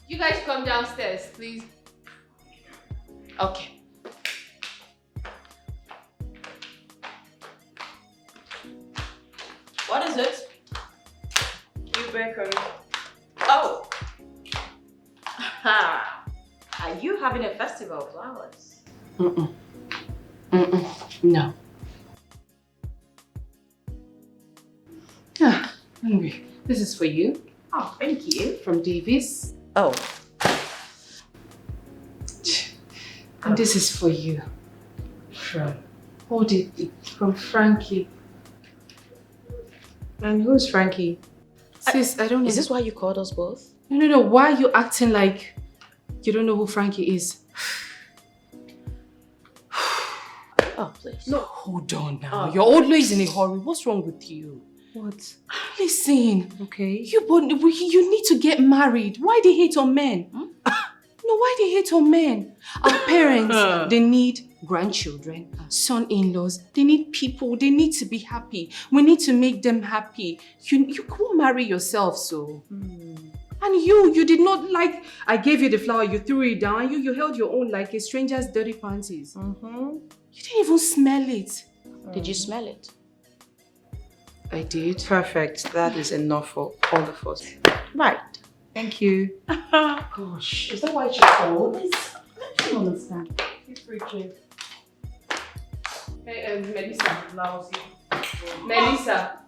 You guys come downstairs, please. Okay. What is it? You bakery. Oh. Are you having a festival of flowers? No. Anyway, this is for you. Oh, thank you. From Davis. Oh. And this is for you. From Frankie. And who's Frankie? Sis, I don't know. Is this why you called us both? No. Why are you acting like you don't know who Frankie is? Oh, please. No, hold on now. You're always in a hurry. What's wrong with you? What? Listen. Okay. You need to get married. Why they hate on men? No, why they hate on men? Our parents, they need grandchildren, son-in-laws. They need people. They need to be happy. We need to make them happy. You can't marry yourself, so. And you did not like, I gave you the flower, you threw it down, you held your own like a stranger's dirty panties. You didn't even smell it. Did you smell it? I did. Perfect. That is enough for all of us. Right. Thank you. Gosh, is that why she called? I don't understand. Keep preaching. Hey, Melissa. Melissa.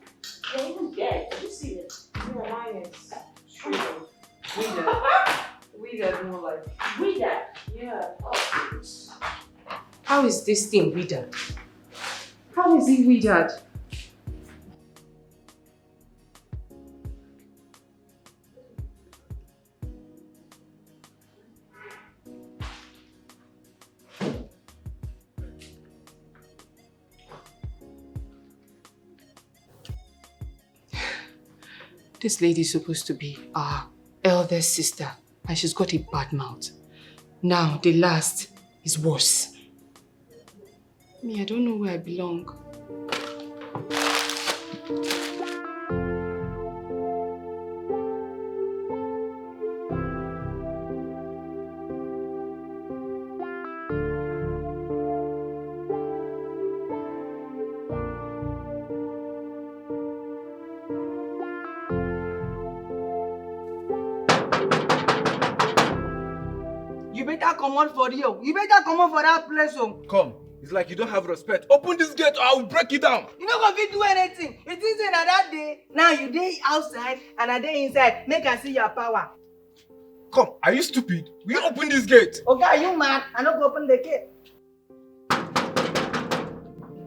Yeah, even get. Did you see it? No, mine is Weeder, more like. Reader. yeah. How is this thing weeded? How is it weeded? This lady is supposed to be our eldest sister, and she's got a bad mouth. Now, the last is worse. Me, I don't know where I belong. You better come on for you. You better come on for that place. Oh. Come. It's like you don't have respect. Open this gate or I will break it down. You not gonna fit do anything. It is another day. Now you day outside and a day inside. Make I see your power. Come. Are you stupid? Will you open this gate? Okay, are you mad? I not go open the gate.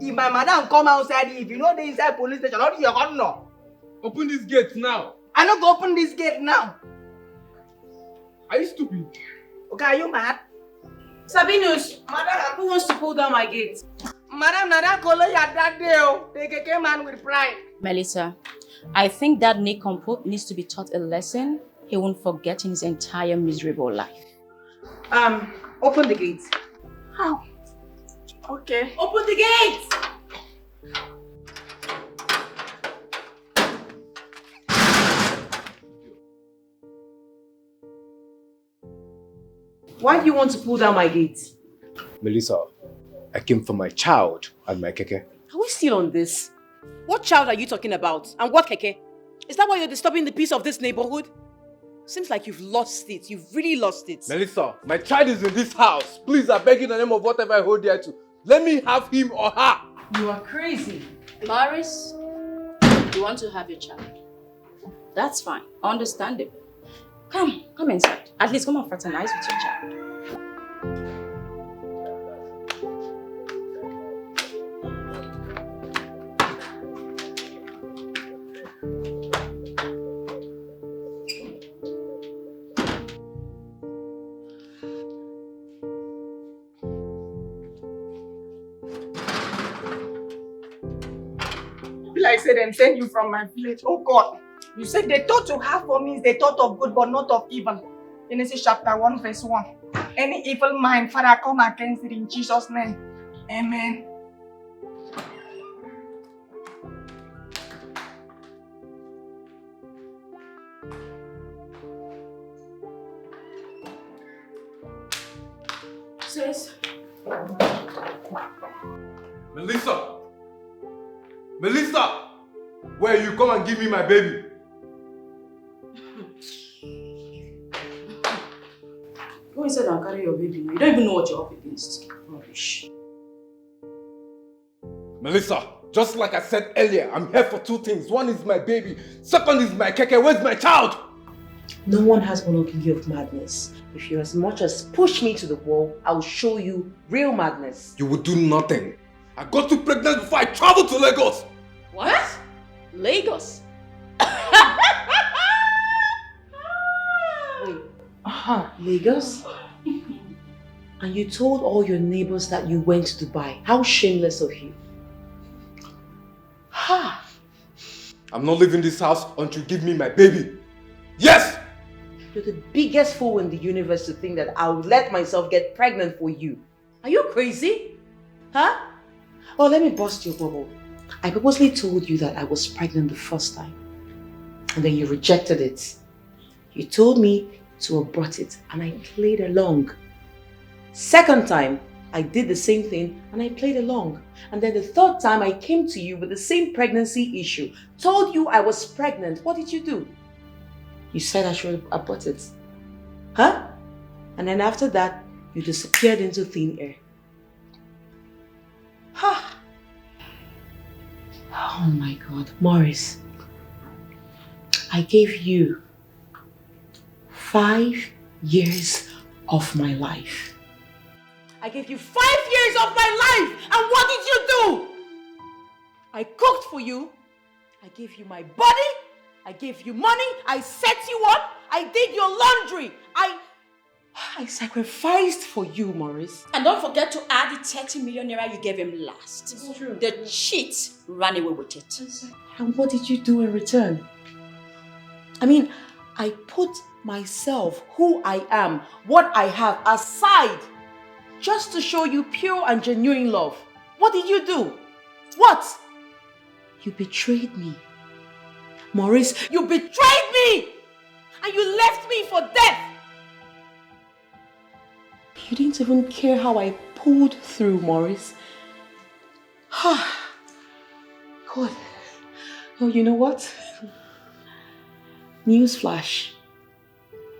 If my madam come outside, if you know the inside police station, not your honor. Open this gate now. I not go open this gate now. Are you stupid? Okay, are you mad? Sabinus, madam, who wants to pull down my gate? Madam, Nada color ya that day. They came man with pride. Melissa, I think that Nick Compo needs to be taught a lesson he won't forget in his entire miserable life. Open the gate. How? Okay. Open the gate! Why do you want to pull down my gate? Melissa, I came for my child and my keke. Are we still on this? What child are you talking about? And what keke? Is that why you're disturbing the peace of this neighborhood? Seems like you've lost it. You've really lost it. Melissa, my child is in this house. Please, I beg you in the name of whatever I hold dear to. Let me have him or her. You are crazy. Morris, you want to have your child? That's fine. Understandable. Come inside. At least come and fraternize with your child. Like I said, them send you from my village. Oh God. You said the thought you have for me is the thought of good but not of evil. Genesis chapter 1 verse 1. Any evil mind, Father, come against it in Jesus' name. Amen. Sis. Melissa! Melissa! Where you come and give me my baby? Go inside and carry your baby. You don't even know what you're up against. Rubbish. Melissa, just like I said earlier, I'm here for two things. One is my baby. Second is my keke. Where's my child? No one has gonna give you of madness. If you as much as push me to the wall, I'll show you real madness. You will do nothing. I got you pregnant before I traveled to Lagos. What? Lagos? Wait, Lagos? And you told all your neighbors that you went to Dubai. How shameless of you. Ha! I'm not leaving this house until you give me my baby. Yes! You're the biggest fool in the universe to think that I would let myself get pregnant for you. Are you crazy? Huh? Oh, let me bust your bubble. I purposely told you that I was pregnant the first time. And then you rejected it. You told me to abort it and I played along. Second time, I did the same thing and I played along. And then the third time I came to you with the same pregnancy issue. Told you I was pregnant. What did you do? You said I should abort it. Huh? And then after that, you disappeared into thin air. Ha! Oh my God. Morris, I gave you 5 years of my life. I gave you 5 years of my life! And what did you do? I cooked for you. I gave you my body. I gave you money. I set you up. I did your laundry. I sacrificed for you, Morris. And don't forget to add the 30 million naira you gave him last. It's true. The cheat ran away with it. And what did you do in return? I mean, I put myself, who I am, what I have aside just to show you pure and genuine love. What did you do? What? You betrayed me. Maurice, you betrayed me! And you left me for death! You didn't even care how I pulled through, Maurice. God. Oh, you know what? Newsflash.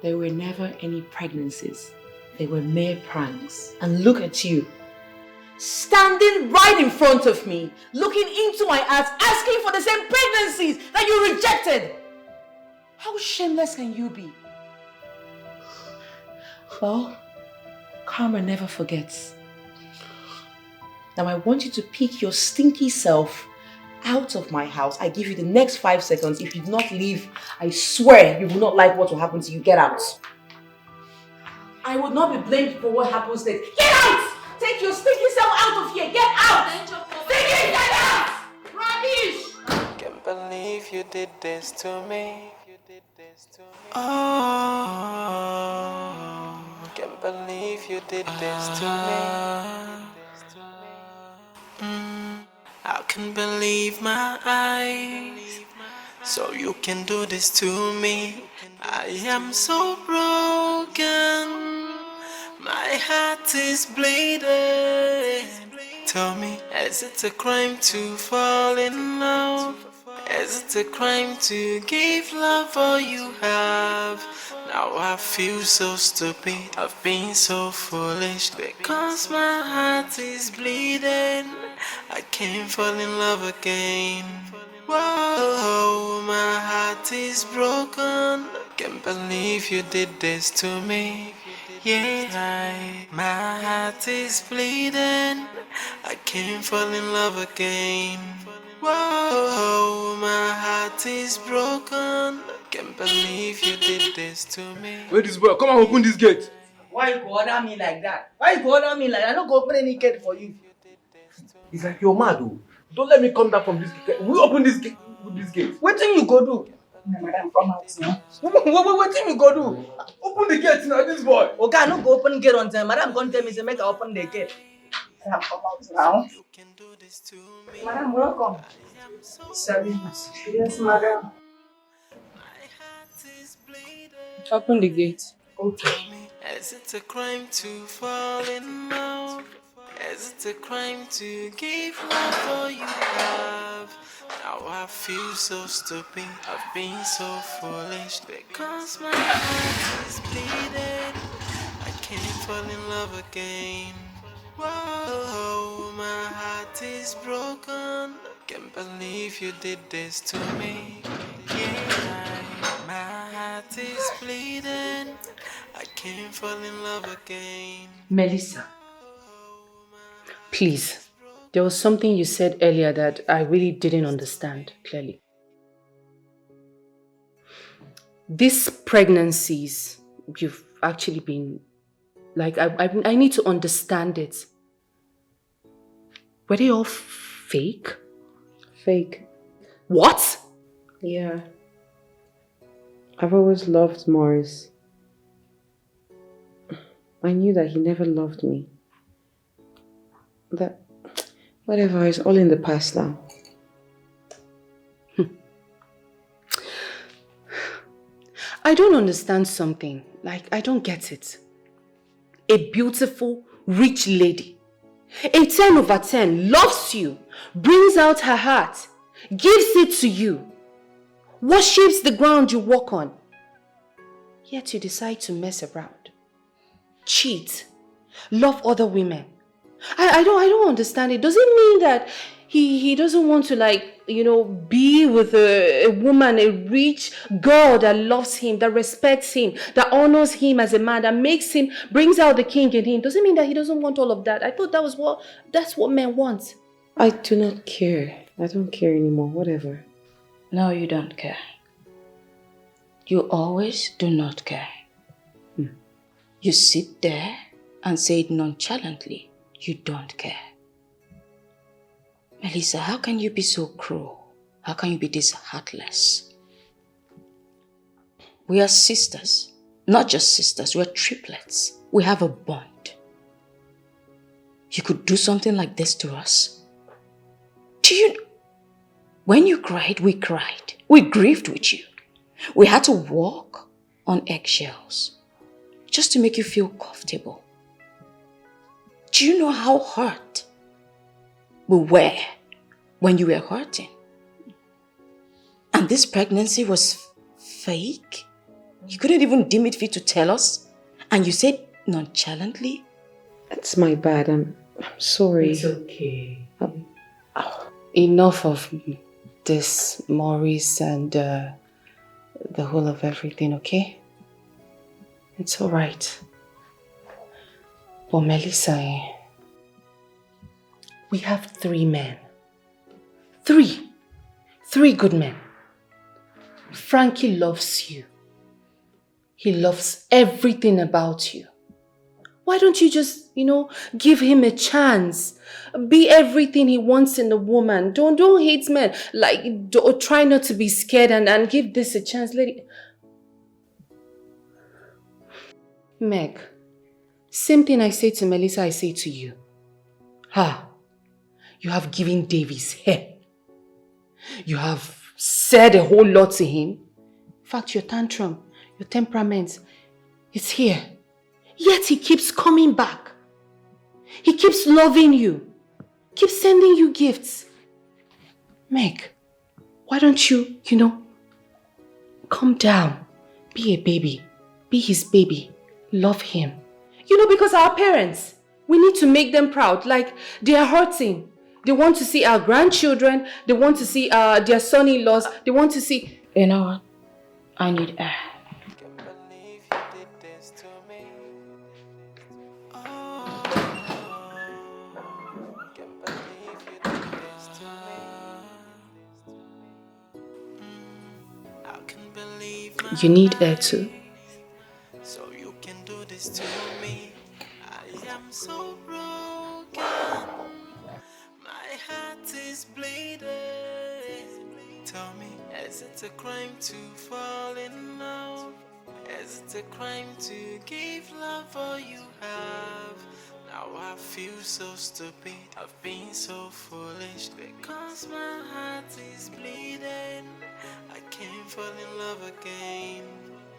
There were never any pregnancies. They were mere pranks. And look at you. Standing right in front of me, looking into my eyes, asking for the same pregnancies that you rejected. How shameless can you be? Well, karma never forgets. Now I want you to pick your stinky self out of my house. I give you the next 5 seconds. If you do not leave, I swear you will not like what will happen to you. Get out. I would not be blamed for what happens next. Get out! Take your stinky self out of here. Get out! Stinky, get out! Rubbish! Can't believe you did this to me. Oh, can't believe you did this to me. I can't believe my eyes. So you can do this to me. I am so broken. My heart is bleeding. Tell me, is it a crime to fall in love? Is it a crime to give love all you have? Now I feel so stupid, I've been so foolish. Because my heart is bleeding, I can't fall in love again. Whoa, my heart is broken. Can't believe you did this to me. Yeah, my heart is bleeding. I can't fall in love again. Whoa, my heart is broken. Can't believe you did this to me. Where this boy? Come and open this gate. Why you go order me like that? Why you go order me like that? I don't go open any gate for you. It's like you're mad, oh. Don't let me come down from this gate. We open this gate with this gate. What thing you go do? Madam, come out now. What thing you go do? Open the gate now, this boy. Okay, I no go open gate on time. Madam gonna tell me say make I open the gate. Madam, come out now. Madam, welcome. Service. Yes, madam. Open the gate. Okay. Is it a crime to fall in love? Is it a crime to give love all you have? Now I feel so stupid, I've been so foolish because my heart is bleeding. I can't fall in love again. Whoa, my heart is broken. Can't believe you did this to me. Yeah, my heart is bleeding. I can't fall in love again. Melissa, please. There was something you said earlier that I really didn't understand clearly. These pregnancies, you've actually been, like, I need to understand it. Were they all fake? Fake. What? Yeah. I've always loved Morris. I knew that he never loved me. That, whatever, is all in the past now. I don't understand something. Like, I don't get it. A beautiful, rich lady, a 10 over 10, loves you, brings out her heart, gives it to you, worships the ground you walk on. Yet you decide to mess around, cheat, love other women. I don't understand it. Does it mean that he doesn't want to, like, be with a woman, a rich girl that loves him, that respects him, that honors him as a man, that makes him, brings out the king in him? Does it mean that he doesn't want all of that? I thought that's what men want. I do not care. I don't care anymore. Whatever. No, you don't care. You always do not care. You sit there and say it nonchalantly. You don't care. Melissa, how can you be so cruel? How can you be this heartless? We are sisters. Not just sisters, we're triplets. We have a bond. You could do something like this to us? When you cried, we cried. We grieved with you. We had to walk on eggshells just to make you feel comfortable. Do you know how hurt we were when you were hurting? And this pregnancy was fake? You couldn't even deem it fit to tell us? And you said nonchalantly? It's my bad. I'm sorry. It's okay. Enough of this, Maurice, and the whole of everything, okay? It's alright. But Melissa, we have 3 men. 3 good men. Frankie loves you. He loves everything about you. Why don't you just, give him a chance? Be everything he wants in a woman. Don't hate men. Like, try not to be scared and give this a chance. Let it... Meg, same thing I say to Melissa, I say to you. You have given Davies hair. You have said a whole lot to him. In fact, your tantrum, your temperament, it's here. Yet he keeps coming back. He keeps loving you. Keeps sending you gifts. Meg, why don't you, calm down. Be a baby. Be his baby. Love him. Because our parents, we need to make them proud. Like, they are hurting. They want to see our grandchildren. They want to see their son-in-laws. They want to see... You know what? I need air. Can't believe you did this to me. Oh, can't believe you did this to me. I can't believe my You need air too. So you can do this to me. I am so broken. My heart is bleeding. Tell me, is it a crime to fall in love? Is it a crime to give love all you have? Now I feel so stupid, I've been so foolish because my heart is bleeding. I can't fall in love again.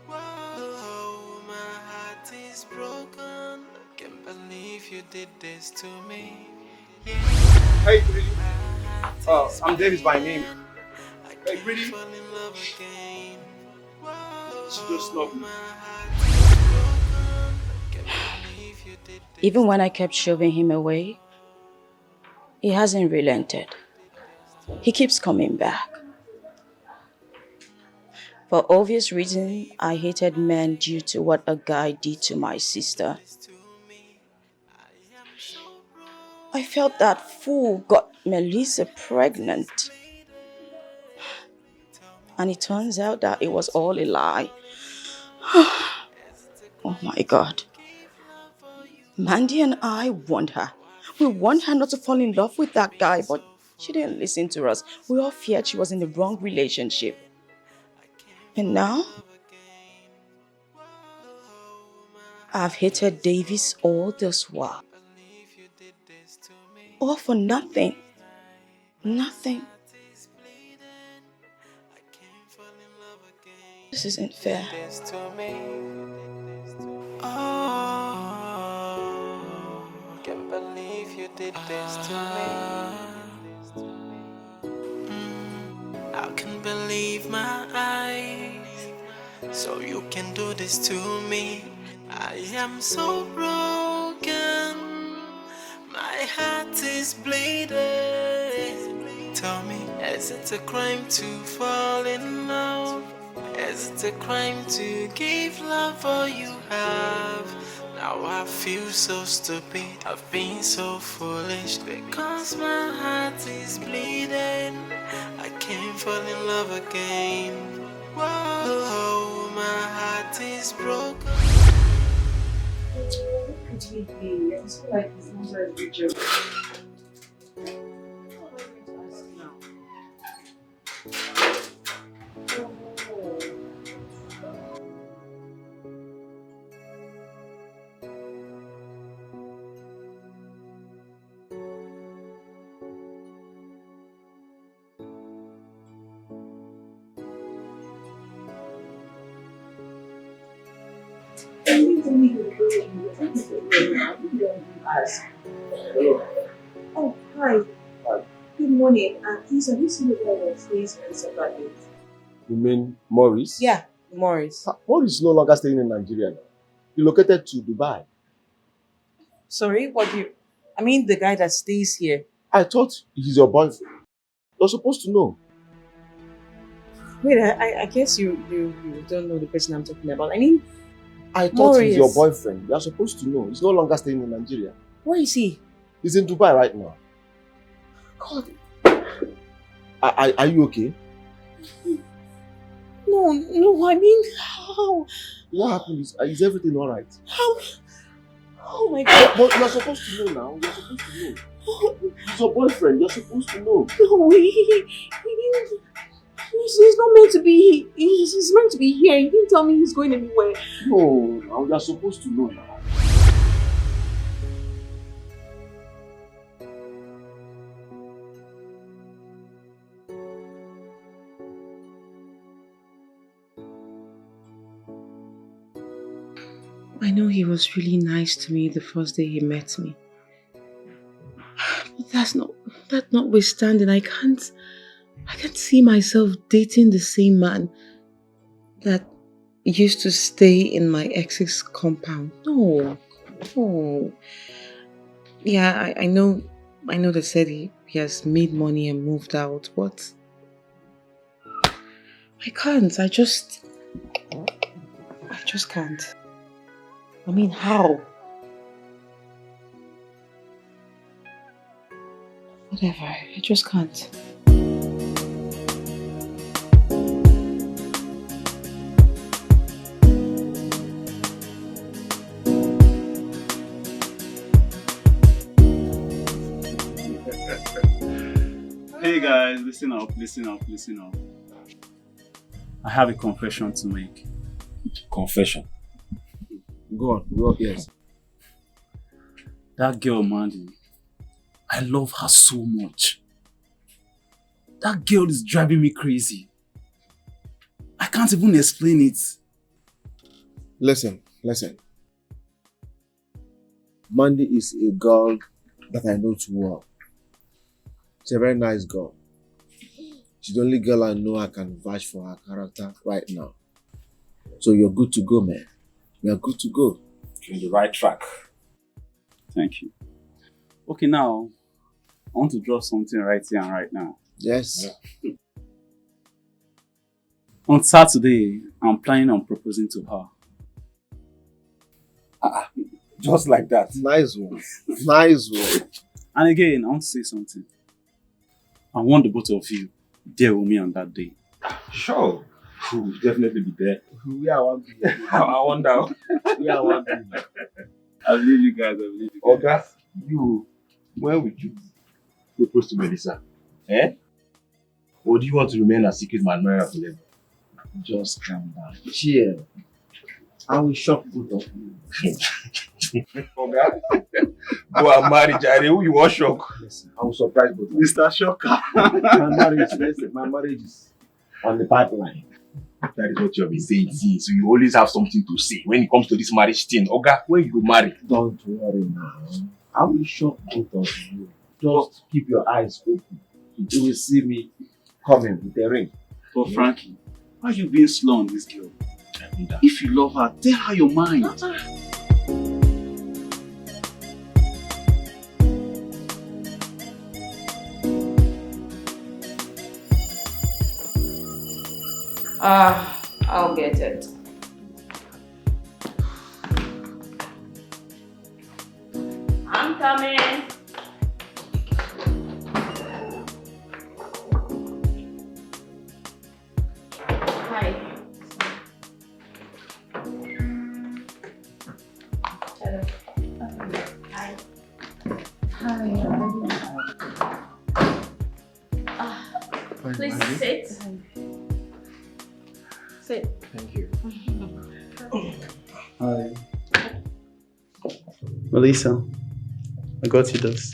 Whoa, my heart is is broken. Can't believe you did this to me. Hey, Pretty. I'm Davis by name. Hey, Pretty. She just loved me. Even when I kept shoving him away, he hasn't relented. He keeps coming back. For obvious reasons, I hated men due to what a guy did to my sister. I felt that fool got Melissa pregnant. And it turns out that it was all a lie. Oh my God. Mandy and I warned her. We warned her not to fall in love with that guy, but she didn't listen to us. We all feared she was in the wrong relationship. And now, I've hated Davis all this while. All for nothing. Nothing. This isn't fair. Oh, can't believe you did this to me. I can't believe my eyes. So you can do this to me. I am so broken. My heart is bleeding. Tell me, is it a crime to fall in love? Is it a crime to give love all you have? Now I feel so stupid, I've been so foolish. Because my heart is bleeding, I can't fall in love again. Whoa, my heart is broken. Oh, hi. Good morning. Please, have you seen the guy that stays in this apartment? You mean Maurice? Yeah, Morris. Maurice is no longer staying in Nigeria now. He relocated to Dubai. Sorry, what do you... I mean the guy that stays here. I thought he's your boyfriend. You're supposed to know. Wait, I guess you don't know the person I'm talking about. I mean, I thought Maurice. he's your boyfriend. You're supposed to know. He's no longer staying in Nigeria. Where is he? He's in Dubai right now. God. Are you okay? No, I mean, how? What happened? Is everything alright? How? Oh my God. But you're supposed to know now. You're supposed to know. He's your boyfriend. You're supposed to know. No, he's not meant to be. He's meant to be here. He didn't tell me he's going anywhere. No, now you're supposed to know now. I know he was really nice to me the first day he met me. But that notwithstanding, I can't see myself dating the same man that used to stay in my ex's compound. No. Yeah, I know they said he has made money and moved out, but I can't. I just can't. I mean, how? Whatever, I just can't. Hey guys, listen up. I have a confession to make. Confession. Go on, yes. That girl, Mandy, I love her so much. That girl is driving me crazy. I can't even explain it. Listen. Mandy is a girl that I know too well. She's a very nice girl. She's the only girl I know I can vouch for her character right now. So you're good to go, man. You're good to go. You're on the right track. Thank you. Okay, now, I want to draw something right here and right now. Yes. Yeah. On Saturday, I'm planning on proposing to her. Just like that. Nice one. Nice one. And again, I want to say something. I want the both of you there with me on that day. Sure. We'll definitely be there. We are one. I wonder. We are one. I believe you guys. I believe you guys. Oga, you, when would you propose to Melissa? Eh? Or do you want to remain a secret admirer forever? Just calm down. Chill. I will shock both of you. Oga, go and marry Jare. Who you want shock? Listen, I will surprise both of you. Mr. Shocker. My marriage is on the pipeline. That is what you have been saying since. So you always have something to say when it comes to this marriage thing. Oga, when you marry? Don't worry now. I will shock both of you. Just keep your eyes open. You will see me coming with a ring. But Frankie, why are you being slow on this girl? If you love her, tell her your mind. I'll get it. I'm coming. Hi. Hello. Hi. Hi. Please sit. Sit. Thank you. Hi. Melissa, I got you this.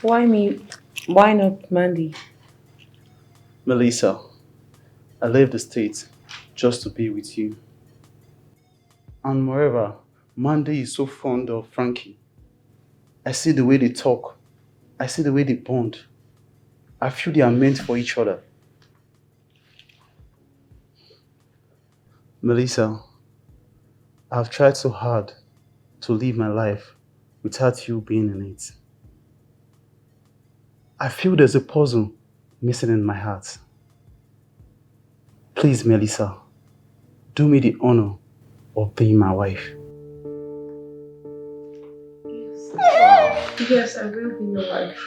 Why me? Why not Mandy? Melissa, I left the States just to be with you. And moreover, Mandy is so fond of Frankie. I see the way they talk. I see the way they bond. I feel they are meant for each other. Melissa, I've tried so hard to live my life without you being in it. I feel there's a puzzle missing in my heart. Please, Melissa, do me the honor of being my wife. Yes, I will be your wife.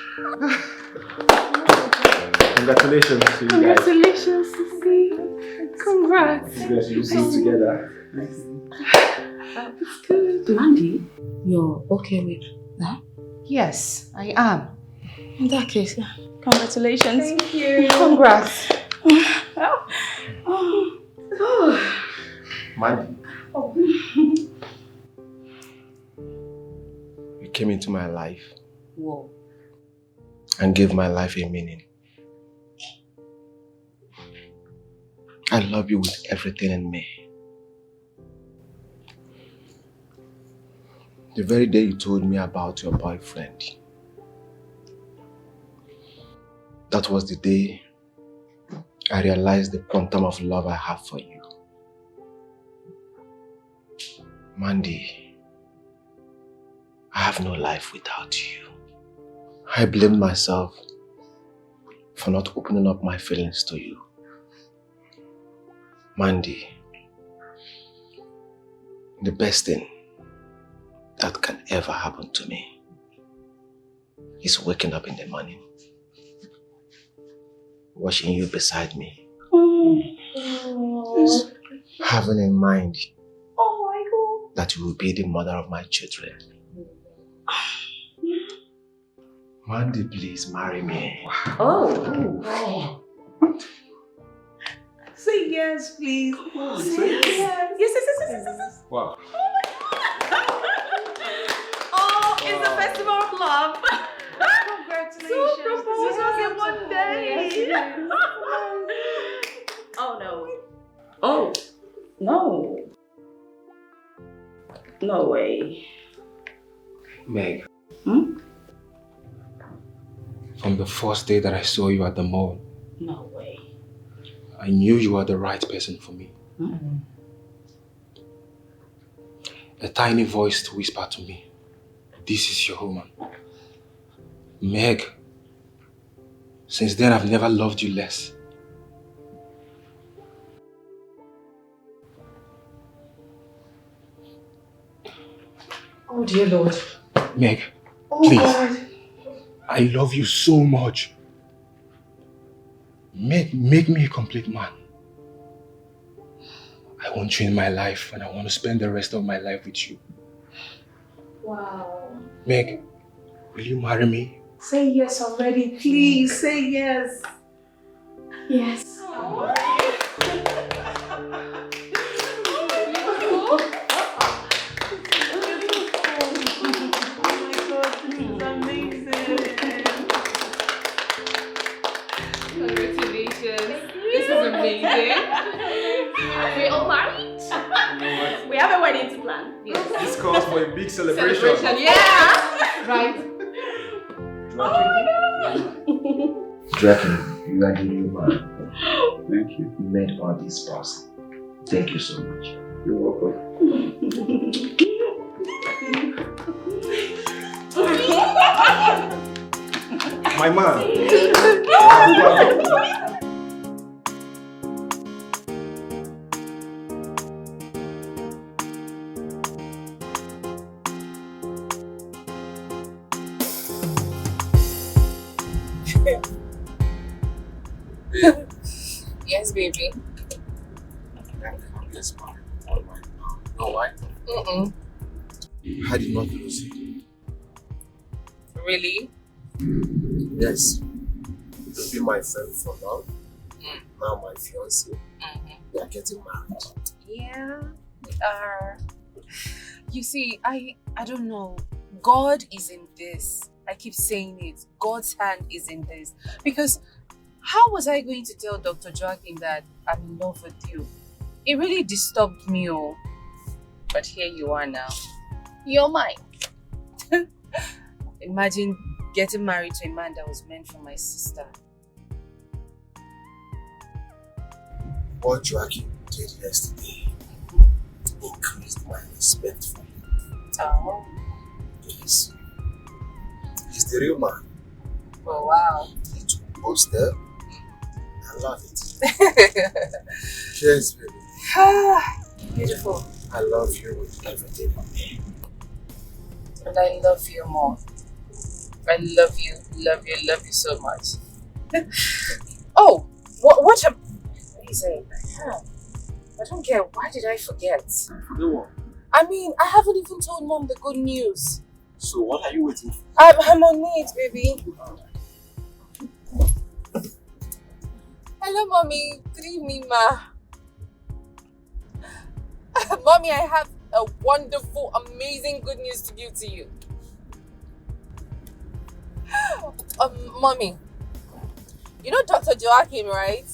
Congratulations to you guys. Congratulations, Sissy. Congrats. You guys will sing together. It's good. Mandy, you're okay with that? Yes, I am. In that case, congratulations. Thank you. Congrats. Mandy. You came into my life. Whoa. And gave my life a meaning. I love you with everything in me. The very day you told me about your boyfriend, that was the day I realized the quantum of love I have for you. Mandy, I have no life without you. I blame myself for not opening up my feelings to you. Mandy, the best thing that can ever happen to me is waking up in the morning, watching you beside me, having in mind that you will be the mother of my children. Mandy, please marry me. Oh. Say yes, please. Say yes. Yes. Wow. Oh, it's the festival of love. Congratulations. Two proposals in one day. Oh, no. No way. Meg. Hmm? From the first day that I saw you at the mall, No way. I knew you were the right person for me. Hmm? A tiny voice to whisper to me, this is your woman. Meg, since then I've never loved you less. Oh dear Lord. Meg, Oh please. God. I love you so much. Make me a complete man. I want you in my life and I want to spend the rest of my life with you. Wow. Meg, will you marry me? Say yes already, please. Say yes. Yes. This is amazing. We all married? We have a wedding to plan. Yes. This calls for a big celebration. Yeah. Right. Draken, you are the new man. Thank you. You made all this possible. Thank you so much. You're welcome. My man. Yes, baby. Yes, ma'am. No, why? I did not lose it. Really? Yes. You'll be my friend for now. Now my fiancé. We are getting married. Yeah, we are. You see, I don't know. God is in this. I keep saying it. God's hand is in this. Because how was I going to tell Dr. Joaquin that I'm in love with you? It really disturbed me. Oh. But here you are now. You're mine. Imagine getting married to a man that was meant for my sister. What Joaquin did yesterday increased my respect for him. Oh. Yes. He's the real man. Oh, wow. He took both steps. I love it. Cheers, baby. Beautiful. I love you with everything in me. And I love you more. I love you so much. Oh, what are you saying? I don't care. Why did I forget? Forget what? I mean, I haven't even told Mom the good news. So what are you waiting for? I'm on it, baby. Hello, Mommy. Good evening, Ma. Mommy, I have a wonderful, amazing good news to give to you. Mommy, you know Dr. Joaquin, right?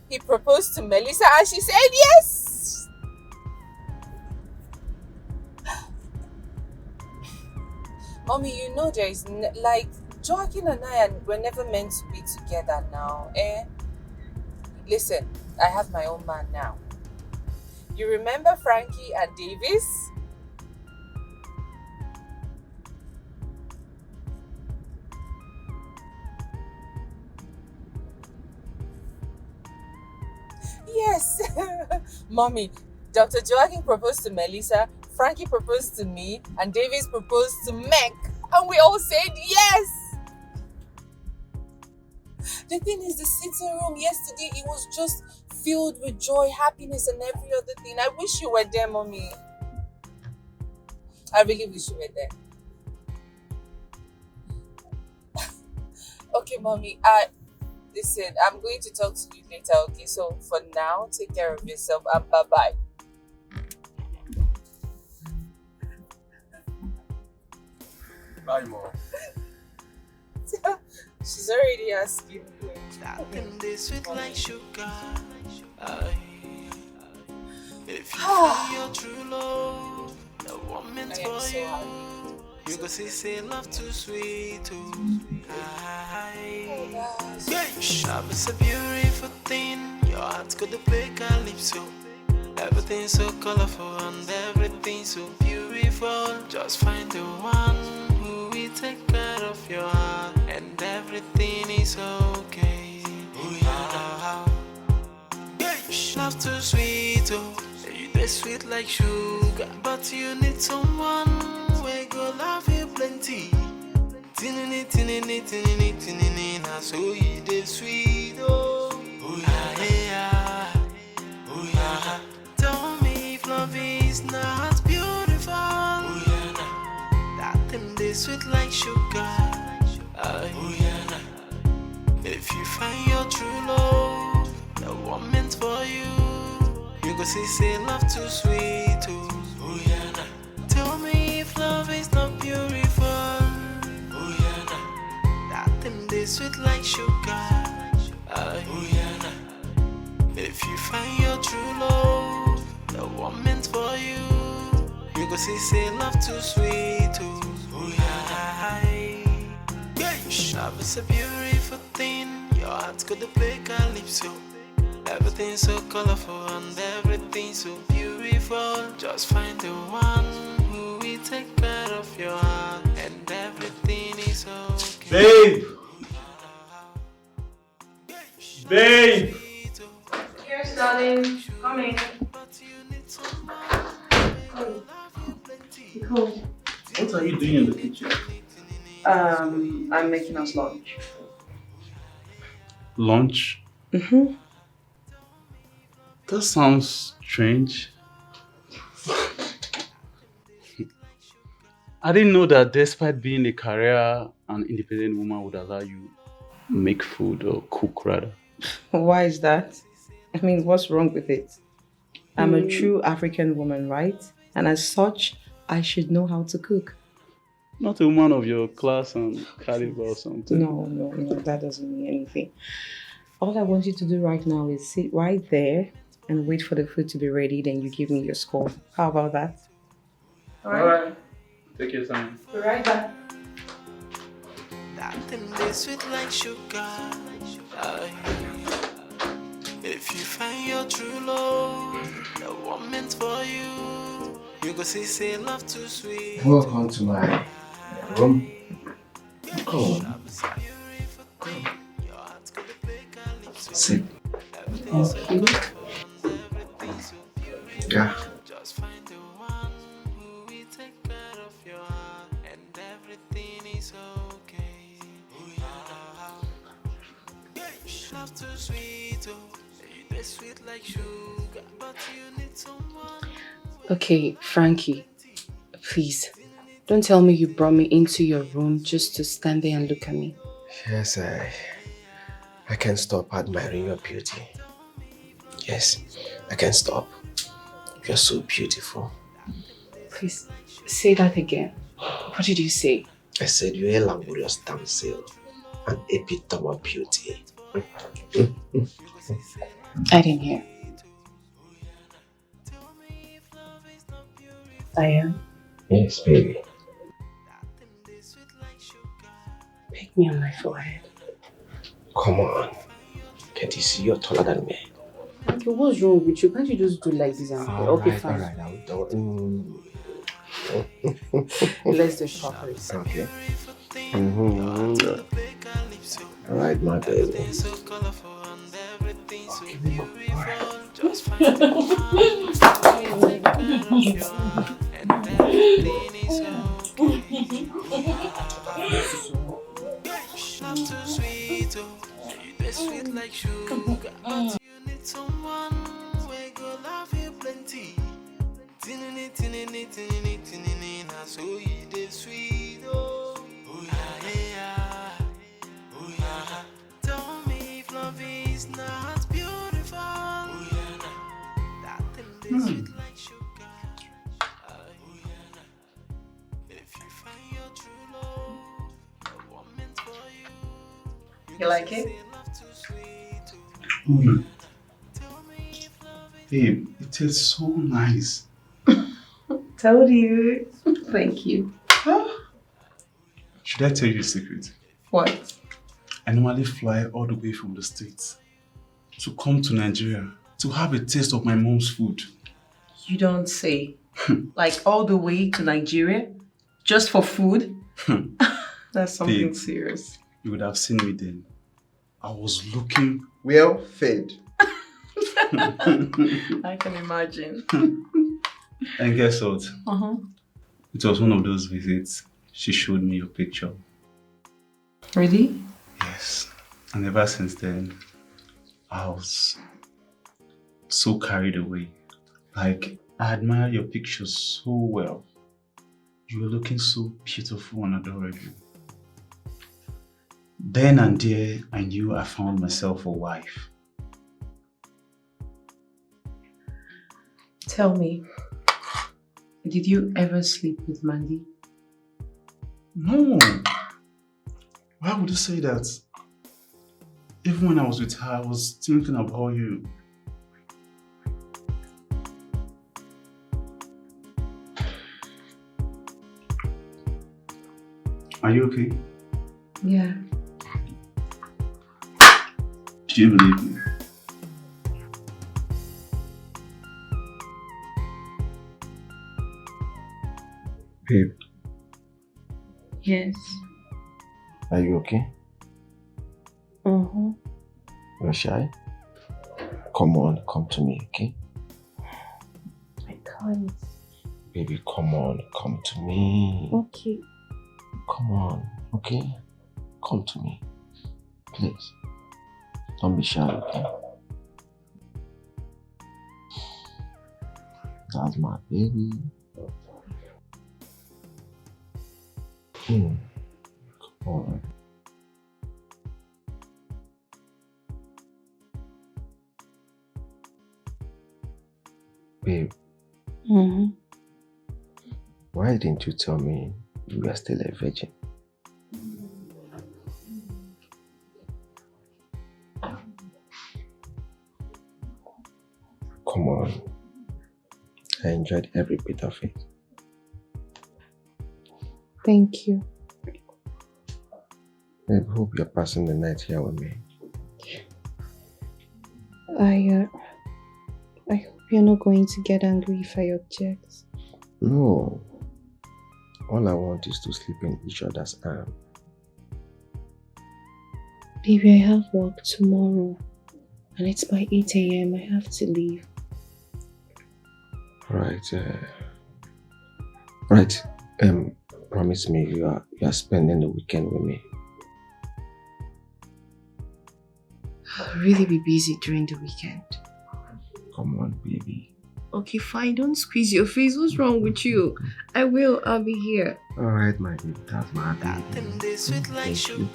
He proposed to Melissa and she said yes! Mommy, you know there is, Joaquin and we're never meant to be together now, eh? Listen, I have my own man now. You remember Frankie and Davis? Yes! Mommy, Dr. Joaquin proposed to Melissa, Frankie proposed to me, and Davis proposed to Meg. And we all said yes! The thing is, the sitting room yesterday, it was just filled with joy, happiness, and every other thing. I wish you were there, Mommy. I really wish you were there. Okay, Mommy, listen, I'm going to talk to you later, okay? So for now, take care of yourself and bye-bye. Bye, Mom. She's already asking me. This sweet like sugar. If you find your true love, the one meant for you. You go see, say love too sweet, oh. Love is a beautiful thing. Your heart's got the play calypso. Everything's so colorful and everything's so beautiful. Just find the one who will take care of your heart, and everything is okay. Oh yeah. Love too sweet, oh. They're sweet like sugar, but you need someone who go love you plenty. Tinini, tinini, tinini, tinini, na so you dey sweet, oh. Oh yeah, yeah. Oh yeah. Tell me if love is not beautiful. Oh yeah, that thing they sweet like sugar. Oh yeah. If you find your true love, the one meant for you, you go see, say love too sweet, oh. Oh yeah. Tell me if love is not beautiful. Oh yeah. That thing they sweet like sugar. Oh yeah. If you find your true love, the one meant for you, you go see, say love too sweet, oh. Oh yeah. Love is a beautiful thing. Your heart's got the play calypso. Everything's so colorful and everything's so beautiful. Just find the one who will take care of your heart, and everything is okay. Babe! Babe! Yes, darling. Coming. What are you doing in the kitchen? I'm making us lunch. Lunch? Mm-hmm. That sounds strange. I didn't know that despite being a career and independent woman would allow you make food or cook rather. Why is that? I mean, what's wrong with it? I'm a true African woman, right? And as such, I should know how to cook. Not a woman of your class and caliber or something. No, that doesn't mean anything. All I want you to do right now is sit right there and wait for the food to be ready, then you give me your score. How about that? Alright. Take your time. Be right back. That thing they sweet like sugar. If you find your true love, the one meant for you, you go see, say love too sweet. Welcome to my room. Come on. Sit. Okay. Yeah. Just find the one who will take care of your heart, and everything is okay. Love too sweet, oh. They're sweet like sugar, but you need someone. Okay, Frankie, please, don't tell me you brought me into your room just to stand there and look at me. Yes, I can't stop admiring your beauty. Yes, I can't stop. You're so beautiful. Please, say that again. What did you say? I said you're a laborious damsel, an epitome of beauty. I didn't hear. I am? Yes, baby. Pick me on my forehead. Come on. Can't you see you're taller than me? Okay, what's wrong with you? Can't you just do like this and go? Okay, fine. Alright, I'll do it. Let's do it properly. Okay. Alright, my baby. Just find the one who will take care of your heart, and everything is okay. Love too sweet, oh. They're sweet like sugar, but you need someone who go love you plenty. Tinini, tinini, tinini, tinini, na so you dey sweet, oh. Oh yeah, yeah. Oh yeah. Tell me if love is not beautiful. Oh yeah. That thing they sweet like sugar. Oh yeah. If you find your true love, the one meant for you. You like it? Mm. Babe, it tastes so nice. Told you. Thank you. Should I tell you a secret? What? I normally fly all the way from the States to come to Nigeria to have a taste of my mom's food. You don't say. Like all the way to Nigeria? Just for food? That's something Babe, serious. You would have seen me then. I was looking well fed. I can imagine. And guess what? Uh-huh. It was one of those visits. She showed me your picture. Really? Yes. And ever since then, I was so carried away. Like, I admire your pictures so well. You were looking so beautiful and adorable. Then and there, I knew I found myself a wife. Tell me, did you ever sleep with Mandy? No. Why would you say that? Even when I was with her, I was thinking about you. Are you okay? Yeah. Do you believe me? Babe, Yes. are you okay? Uh-huh. You're shy? Come on, come to me, okay? I can't. Baby, come on, come to me. Okay. Come on, okay? Come to me. Please. Don't be shy, okay? That's my baby. Come on. Babe, why didn't you tell me you were still a virgin? Come on. I enjoyed every bit of it. Thank you. Babe, hope you're passing the night here with me. I hope you're not going to get angry if I object. No. All I want is to sleep in each other's arms. Baby, I have work tomorrow. And it's by 8 a.m. I have to leave. Right. Promise me you are spending the weekend with me. I'll really be busy during the weekend. Come on, baby. Okay, fine. Don't squeeze your face. What's wrong with you? I will. I'll be here. Alright, my baby. That's my baby. Thank you.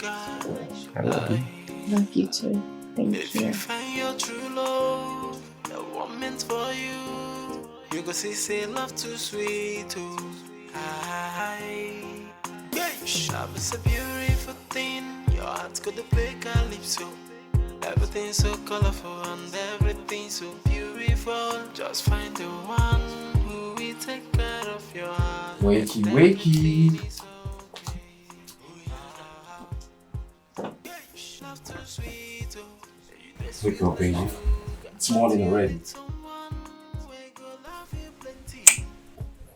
I love you. Love you too. Thank If you. you find your true love, the one meant for you, you go see say love too sweet, oh. Love is a beautiful thing. Your heart's got the play calypso. Everything so colorful and everything so beautiful. Just find the one who will take care of your heart. Wakey, wakey. Wake up, baby. It's morning already.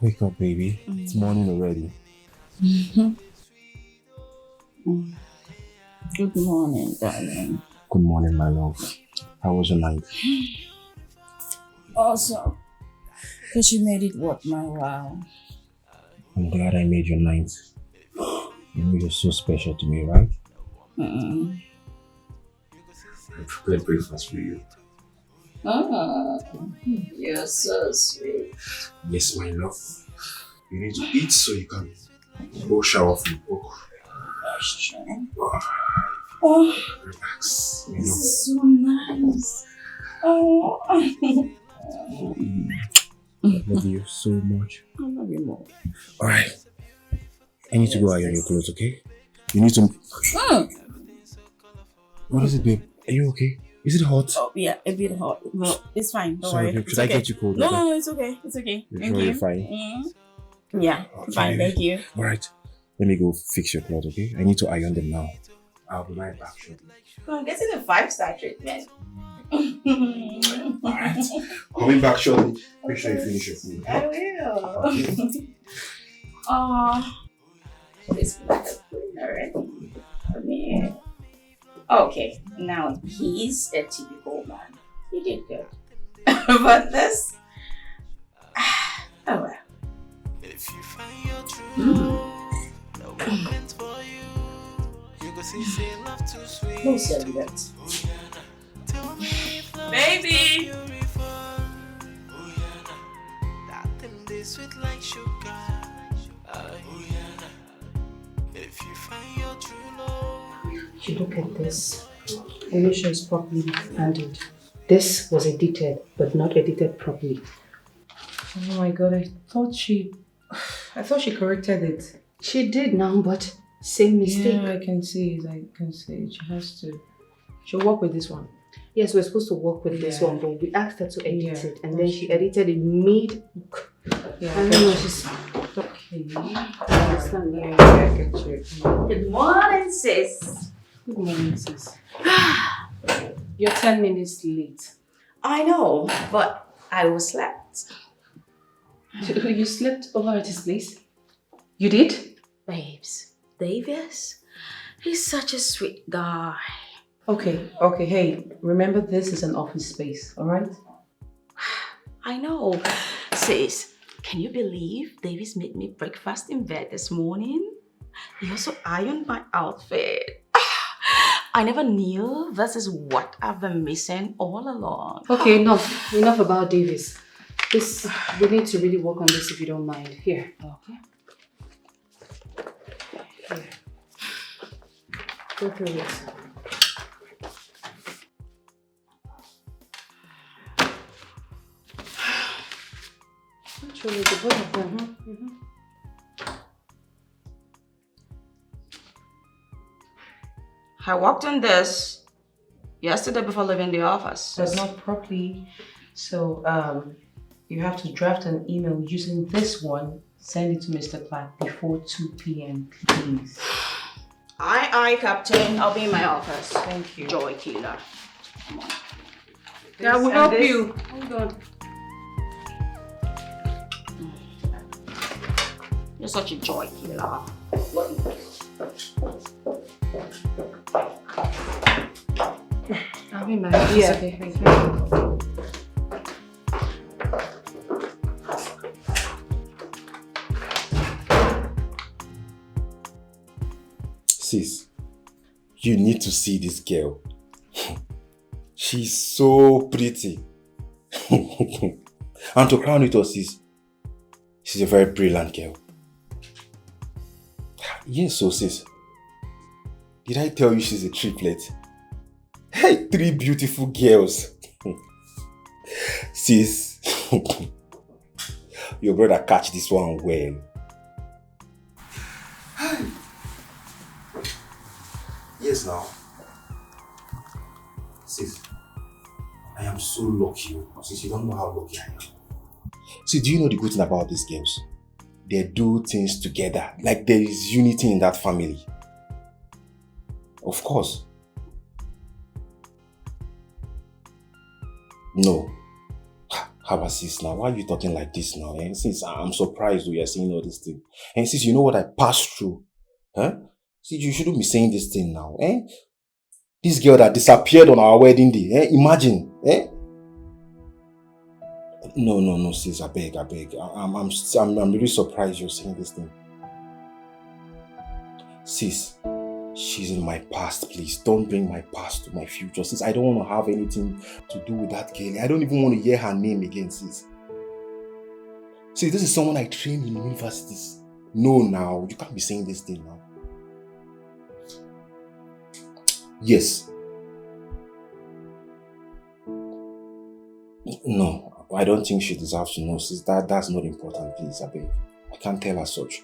Wake up, baby. It's morning already. Good morning, darling. Good morning, my love. How was your night? Awesome. Because you made it worth my while. I'm glad I made your night. You know you're so special to me, right? I prepared breakfast for you. Oh, you're so sweet. Yes, my love. You need to eat so you can go shower from work. Oh, relax. this is so nice. Oh, I love you so much. I love you more. Alright. I need to go iron your clothes, okay? You need to... What is it, babe? Are you okay? Is it hot? Oh, yeah, a bit hot. But it's fine. Don't Sorry, worry. babe, It's should I okay. get you cold No, water? no, it's okay. It's okay. You're Thank sure you. you're fine? Yeah, fine. Thank you. Alright. Let me go fix your clothes, okay? I need to iron them now. I'll be right back shortly. I'm getting a 5-star treatment. Alright. Coming back shortly. Make sure you finish your food. I will. Okay. This black is pretty already. I mean, okay, now he's a typical man. He did good. But this, oh well. If you find your true love, no one meant for you. You go see, say love too sweet. Who said that? Tell me if love Baby! is beautiful. That thing they sweet like sugar. If you find your true love. You look at this. Are you sure it's properly handled? This was edited, but not edited properly. Oh my god, I thought she corrected it. She did now, but same mistake. Yeah, I can see it. I can see it. She has to. She'll work with this one. Yes, we're supposed to work with this one, but we asked her to edit it, and then she edited it mid. Yeah, I don't know. She's okay. I understand. Yeah, I get you. Good morning, sis. Good morning, sis. You're 10 minutes late. I know, but I was slept. You slept over at his place? You did? Babes, Davis, he's such a sweet guy. Okay, hey, remember this is an office space, alright? I know. Sis, can you believe Davis made me breakfast in bed this morning? He also ironed my outfit. I never knew this is what I've been missing all along. Okay, enough about Davis. We need to really work on this if you don't mind. Here. Okay. Here. Go through it. Actually, the both of them. I worked on this yesterday before leaving the office. But not properly. So, you have to draft an email using this one, send it to Mr. Clark before 2 p.m., please. Aye, Captain. I'll be in my office. Thank you. Joy killer. Come on. Yeah, we'll help you. Hold on. You're such a joy killer. I'll be in my office. Yeah. Okay, thank you. Sis, you need to see this girl. She's so pretty. And to crown it all, sis, she's a very brilliant girl. Yes, so sis, did I tell you she's a triplet? Hey, 3 beautiful girls. Sis, your brother catch this one well. Yes, now. Sis, I am so lucky. Sis, you don't know how lucky I am. See, do you know the good thing about these girls? They do things together. Like there is unity in that family. Of course. No. How about sis now? Why are you talking like this now? And since I'm surprised you are saying all this thing. And since you know what I passed through. Huh? See, you shouldn't be saying this thing now. Eh? This girl that disappeared on our wedding day. Eh? Imagine. Eh? No, sis, I beg. I'm really surprised you're saying this thing. Sis, she's in my past, please. Don't bring my past to my future. Sis, I don't want to have anything to do with that girl. I don't even want to hear her name again, sis. See, this is someone I trained in universities. No, now, you can't be saying this thing now. Yes. No, I don't think she deserves to know, sis. That's not important, please, I beg. I can't tell her such.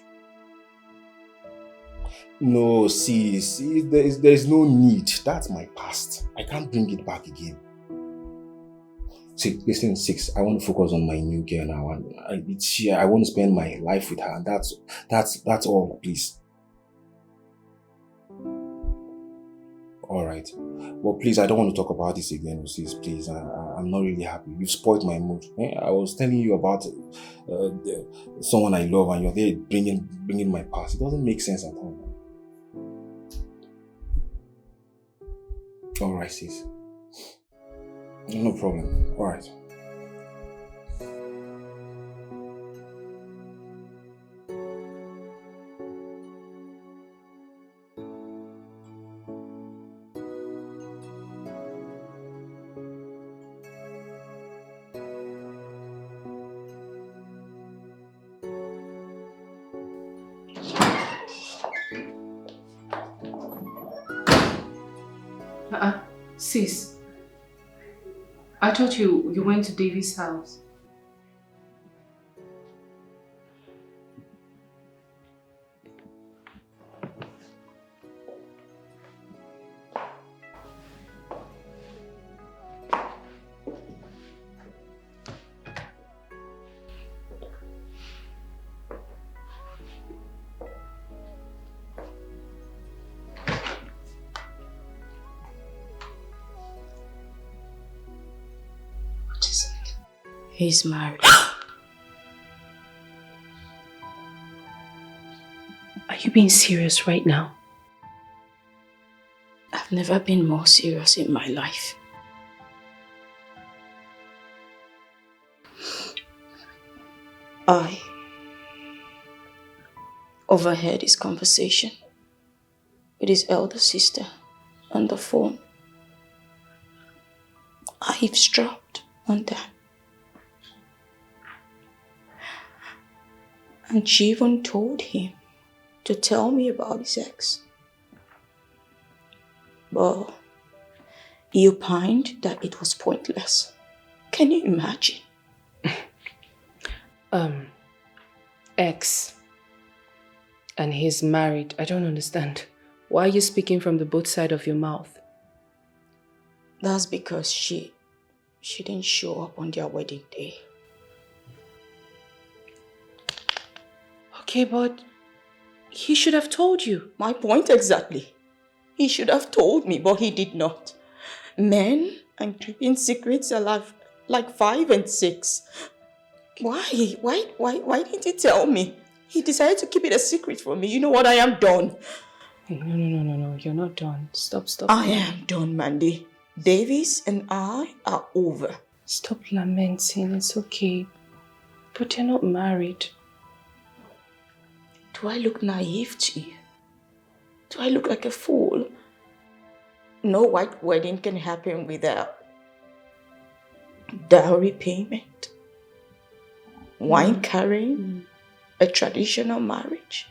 No, sis, there's no need. That's my past. I can't bring it back again. See, listen, 6, I want to focus on my new girl now. I want to spend my life with her, and that's all, please. Alright. Well, please, I don't want to talk about this again, sis, please. I'm not really happy. You've spoiled my mood. I was telling you about someone I love, and you're there bringing my past. It doesn't make sense at all. Alright, sis. No problem. Alright. Sis, I thought you went to Davy's house. He's married. Are you being serious right now? I've never been more serious in my life. I overheard his conversation with his elder sister on the phone. I eavesdropped on that. And she even told him to tell me about his ex. But he opined that it was pointless. Can you imagine? Ex. And he's married. I don't understand. Why are you speaking from the both sides of your mouth? That's because she didn't show up on their wedding day. Okay, but he should have told you. My point exactly. He should have told me, but he did not. Men and keeping secrets are like 5 and 6. Why didn't he tell me? He decided to keep it a secret from me. You know what? I am done. No. You're not done. Stop. I am done, Mandy. Davis and I are over. Stop lamenting. It's okay. But you're not married. Do I look naive to you? Do I look like a fool? No white wedding can happen without dowry payment, wine carrying, a traditional marriage.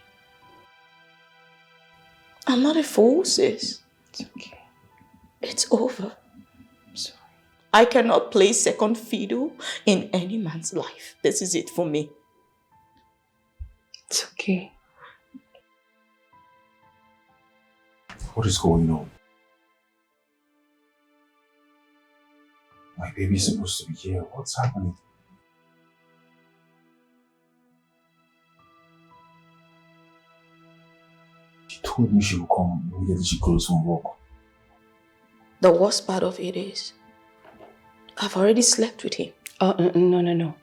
I'm not a fool, sis. It's okay. It's over. I'm sorry. I cannot play second fiddle in any man's life. This is it for me. It's okay. What is going on? My baby's supposed to be here. What's happening? She told me she would come immediately she goes from work. The worst part of it is, I've already slept with him. No.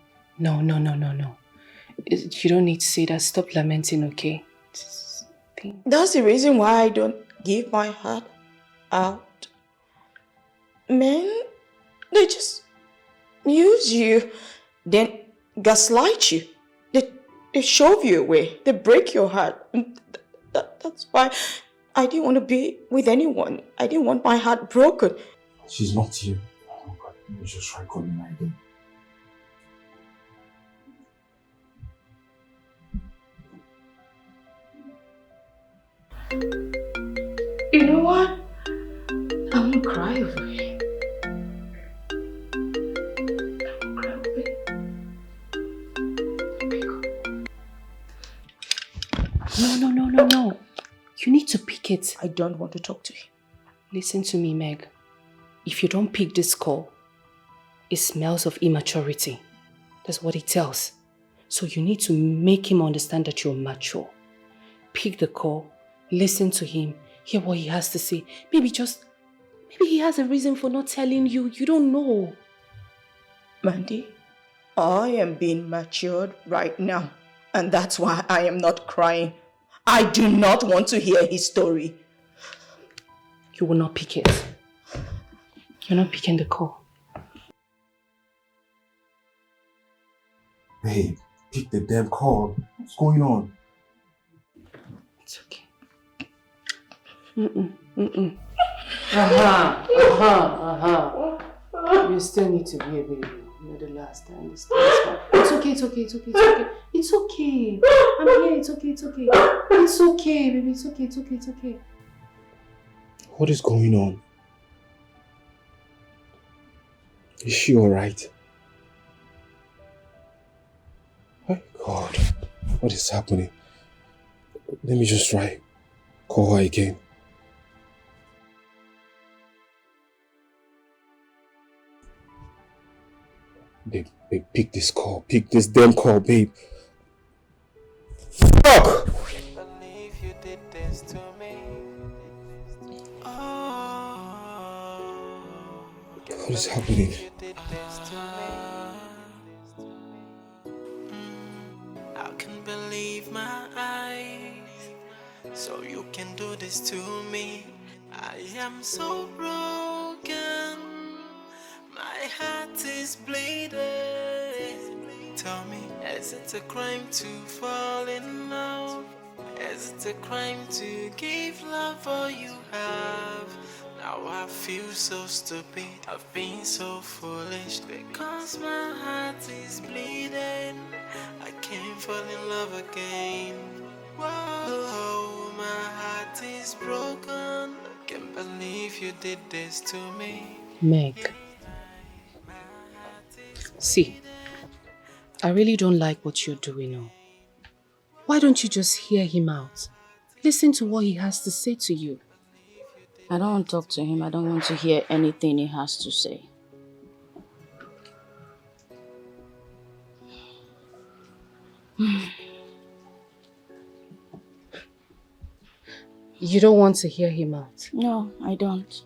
You don't need to say that. Stop lamenting, okay? That's the reason why I don't give my heart out. Men, they just use you, then gaslight you. They shove you away. They break your heart. That's why I didn't want to be with anyone. I didn't want my heart broken. She's not here. Oh God, let me just try calling her again. You know what? I'm gonna cry over it. No. You need pick it. I don't want to talk to him. Listen to me, Meg. If you don't pick this call, it smells of immaturity. That's what it tells. So you need to make him understand that you're mature. Pick the call, listen to him, hear what he has to say. Maybe he has a reason for not telling you. You don't know. Mandy, I am being matured right now. And that's why I am not crying. I do not want to hear his story. You will not pick it. You're not picking the call. Babe, pick the damn call. What's going on? It's okay. You still need to be a baby. You're the last time. It's okay. It's okay. I'm here. It's okay. It's okay, baby. It's okay. What is going on? Is she alright? Oh God, what is happening? Let me just try. Call her again. Babe, pick this call. Pick this damn call, babe. Fuck! What is happening? I can't believe my eyes. So you can do this to me. I am so broken. My heart is bleeding. Tell me, is it a crime to fall in love? Is it a crime to give love all you have? Now I feel so stupid. I've been so foolish because my heart is bleeding. I can't fall in love again. Whoa, my heart is broken. I can't believe you did this to me. Meg. See, I really don't like what you're doing now. Why don't you just hear him out? Listen to what he has to say to you. I don't want to talk to him. I don't want to hear anything he has to say. You don't want to hear him out? No, I don't.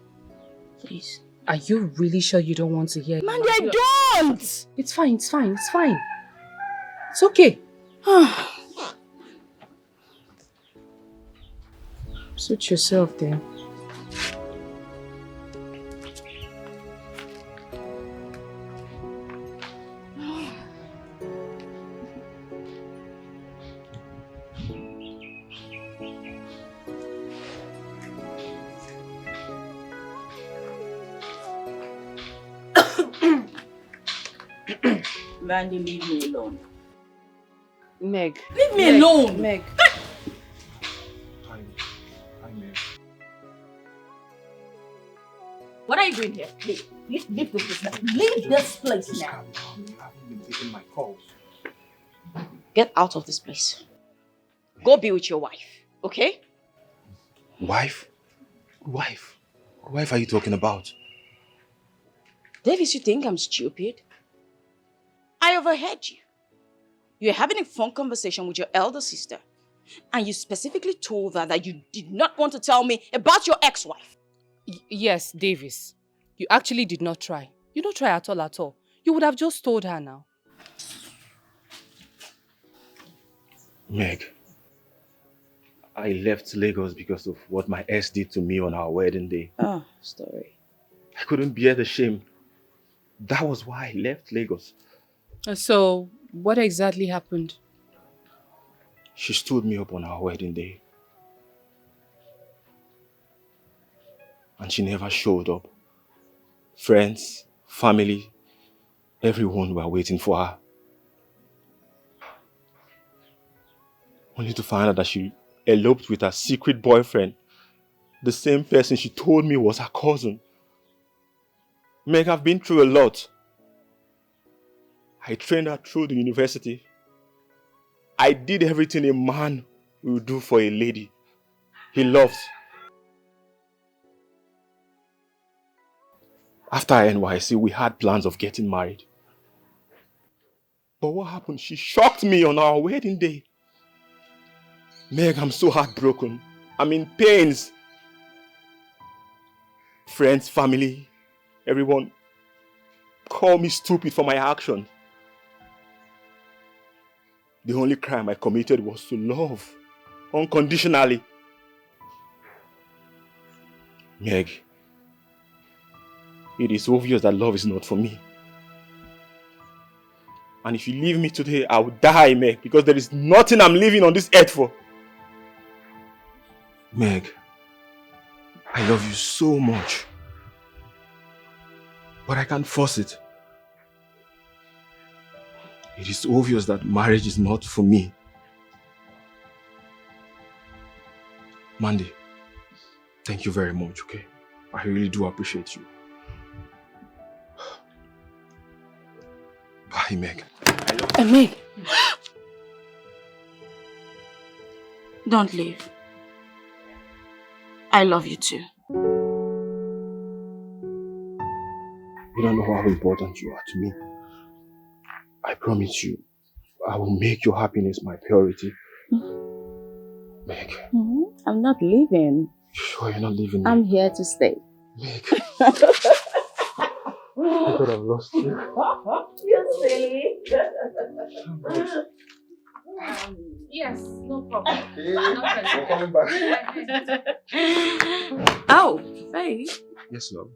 Please. Are you really sure you don't want to hear him out? Mandy, I don't! It's fine. It's okay. Suit yourself then. Mandy, leave me alone. Meg. Leave me alone! Meg. Hi, Meg. What are you doing here? Leave this place now. Leave this place now. You haven't been taking my calls. Get out of this place. Go be with your wife, okay? Wife? Wife? What wife are you talking about? Davis, you think I'm stupid? I overheard you. You were having a phone conversation with your elder sister, and you specifically told her that you did not want to tell me about your ex-wife. Yes, Davis. You actually did not try. You don't try at all. You would have just told her now. Meg, I left Lagos because of what my ex did to me on our wedding day. Oh, story. I couldn't bear the shame. That was why I left Lagos. So, what exactly happened? She stood me up on our wedding day. And she never showed up. Friends, family, everyone were waiting for her. Only to find out that she eloped with her secret boyfriend. The same person she told me was her cousin. Meg, I've been through a lot. I trained her through the university. I did everything a man will do for a lady he loves. After NYC, we had plans of getting married. But what happened? She shocked me on our wedding day. Meg, I'm so heartbroken. I'm in pains. Friends, family, everyone call me stupid for my actions. The only crime I committed was to love unconditionally. Meg, it is obvious that love is not for me. And if you leave me today, I will die, Meg, because there is nothing I'm living on this earth for. Meg, I love you so much. But I can't force it. It is obvious that marriage is not for me. Mandy, thank you very much, okay? I really do appreciate you. Bye, Meg. Meg! Don't leave. I love you too. You don't know how important you are to me. I promise you, I will make your happiness my priority. Meg. I'm not leaving. Sure you're not leaving me? I'm here to stay. Meg. I thought I've lost you. You're silly. Yes, no problem. We're coming back. Oh, Faye. Yes, love.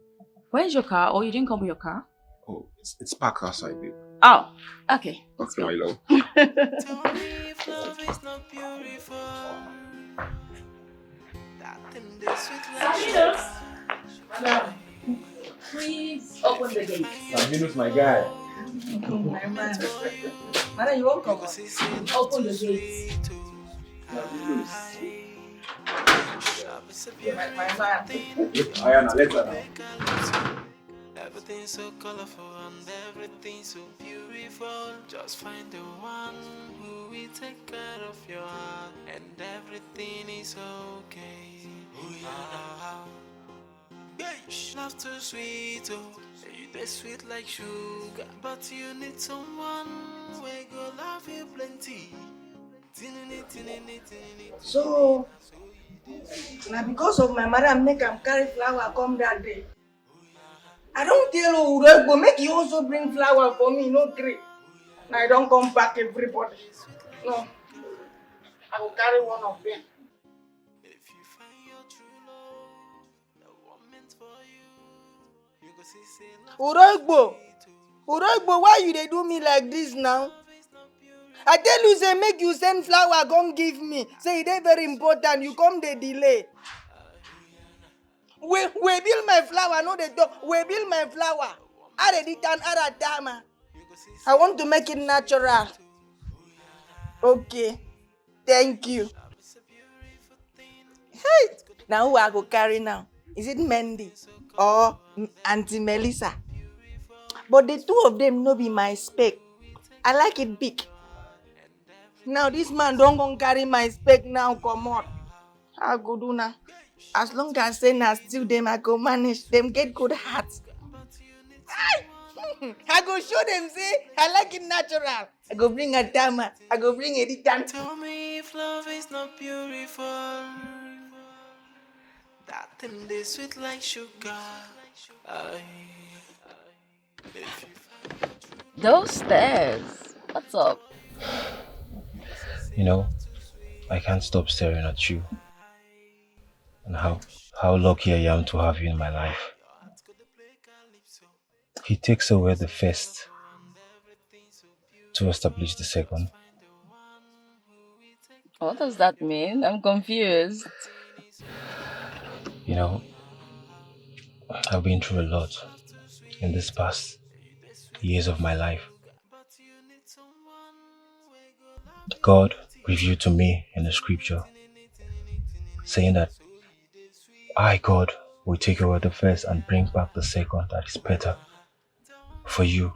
Where's your car? Oh, you didn't come with your car? Oh, it's parked outside, babe. Oh, okay. Let's Okay, go. my love. Madam, please open the gate. Sabinu's my guy. My man. Madam, you won't come. Open the gate. My man. Ayana, let's go now. Everything's so colorful and everything's so beautiful. Just find the one who will take care of your heart, and everything is okay. Oh yeah. Love too sweet, oh, they're sweet like sugar, but you need someone who go love you plenty. So, now because of my mother, make him carry flower come that day. I don't tell you, but make you also bring flower for me, no great. I don't come back everybody. No. I will carry one of them. Uroigbo, why you dey do me like this now? I tell you, say make you send flower, come give me. Say they very important, you come dey delay. We build my flower, no they talk. We build my flower. I want to make it natural. Okay, thank you. Hey, now who I go carry now? Is it Mandy or Auntie Melissa? But the two of them no be my spec. I like it big. Now this man don't go carry my spec now, come on. I go do now. As long as say na still them, I go manage them, get good hearts. I go show them say I like it natural. I go bring a tama. I go bring a ditan. Tell me if love is not beautiful. That thing they sweet like sugar. Those stairs. What's up? You know, I can't stop staring at you. And how lucky I am to have you in my life. He takes away the first to establish the second. What does that mean? I'm confused. You know, I've been through a lot in this past years of my life. God revealed to me in the scripture saying that I, God, will take away the first and bring back the second that is better for you.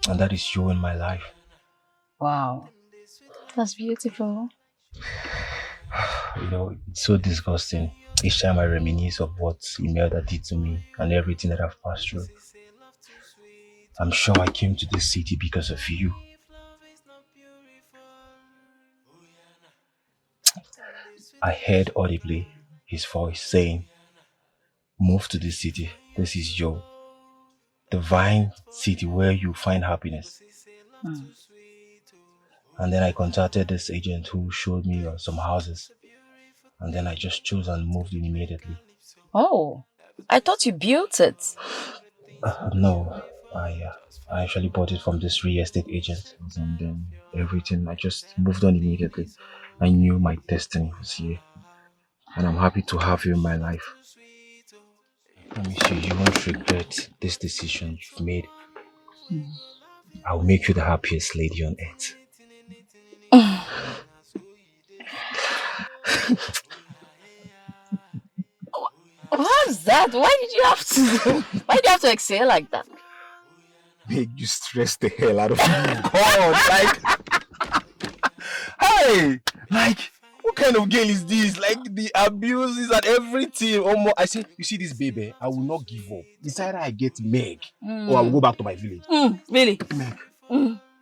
And that is you in my life. Wow. That's beautiful. You know, it's so disgusting Each time I reminisce of what Imelda did to me and everything that I've passed through, I'm sure I came to this city because of you. I heard audibly his voice saying, move to this city. This is your divine city where you find happiness. And then I contacted this agent who showed me some houses. And then I just chose and moved in immediately. Oh, I thought you built it. No, I actually bought it from this real estate agent. And then everything, I just moved on immediately. I knew my destiny was here. And I'm happy to have you in my life. I promise you, you won't regret this decision you've made. I'll make you the happiest lady on earth. What's that? Why did you have to exhale like that? Make you stress the hell out of me. God, hey, what kind of girl is this? Like, the abuses and everything. I say, you see this baby, I will not give up. It's either I get Meg or I will go back to my village. Really? Meg,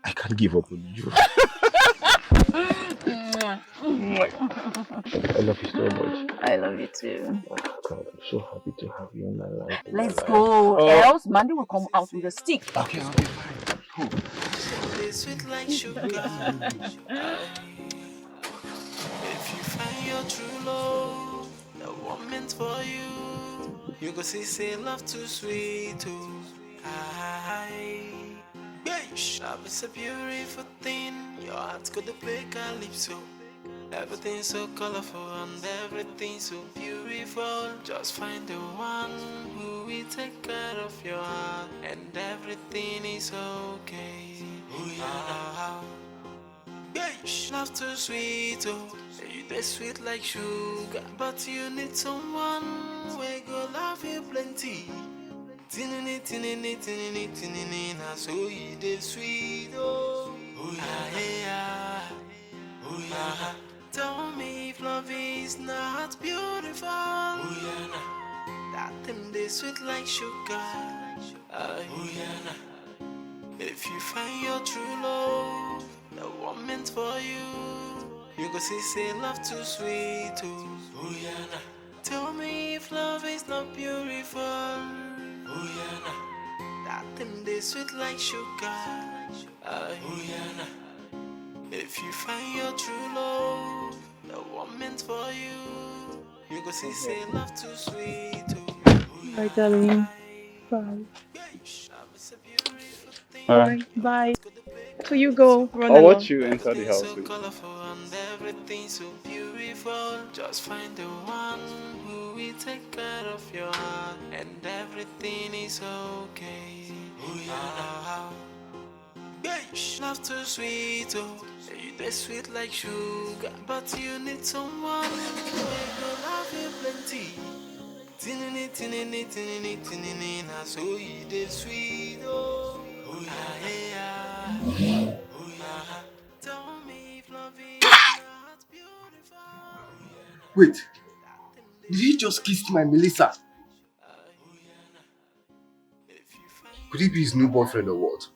I can't give up on you. I love you so much. I love you too. Oh, God, I'm so happy to have you in my life. Let's go. Else, Mandy will come out with a stick. Okay, I'll be fine. Sweet like sugar. If you find your true love, the one meant for you, you go see say love too sweet too. Love is a beautiful thing. Your heart's got to play calypso. Everything's so colorful and everything's so beautiful. Just find the one who will take care of your heart, and everything is okay. Love too sweet, oh, they sweet like sugar, but you need someone who go love you plenty. Tinini, tinini, tinini, tinini, na so you dey sweet, oh, yeah. Tell me if love is not beautiful. That thing they sweet like sugar. If you find your true love, the one meant for you, you go see say love too sweet too. Tell me if love is not beautiful. That thing they sweet like sugar. If you find your true love, the one meant for you, you go see say love too sweet too. Bye, darling. Bye. Alright. Bye. So you go. Run I'll along. watch you enter the house with you. Colorful and everything so beautiful. Just find the one who will take care of your heart, and everything is okay. Love too sweet, oh, they sweet like sugar, but you need someone who will love you plenty. Tinini, tinini, tinini, tinini, na so you dey sweet, oh, yeah. Tell me if love is not beautiful. Wait, did he just kiss my Melissa? Could he be his new boyfriend or what?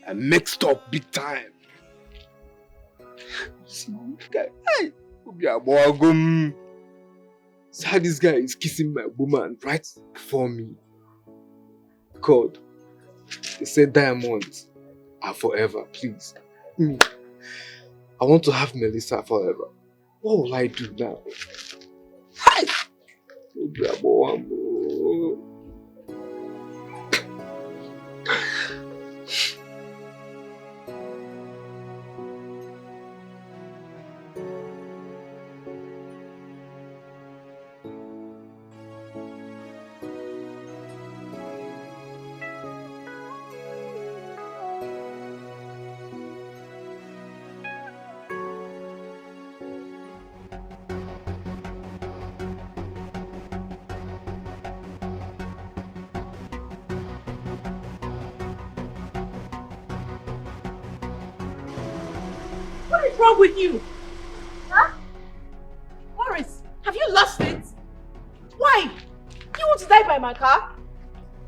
I mixed up big time. See, guy, see how this guy is kissing my woman right before me. God, they said diamonds are forever, please. I want to have Melissa forever. What will I do now? Hi! What is wrong with you? Huh? Morris, have you lost it? Why? You want to die by my car?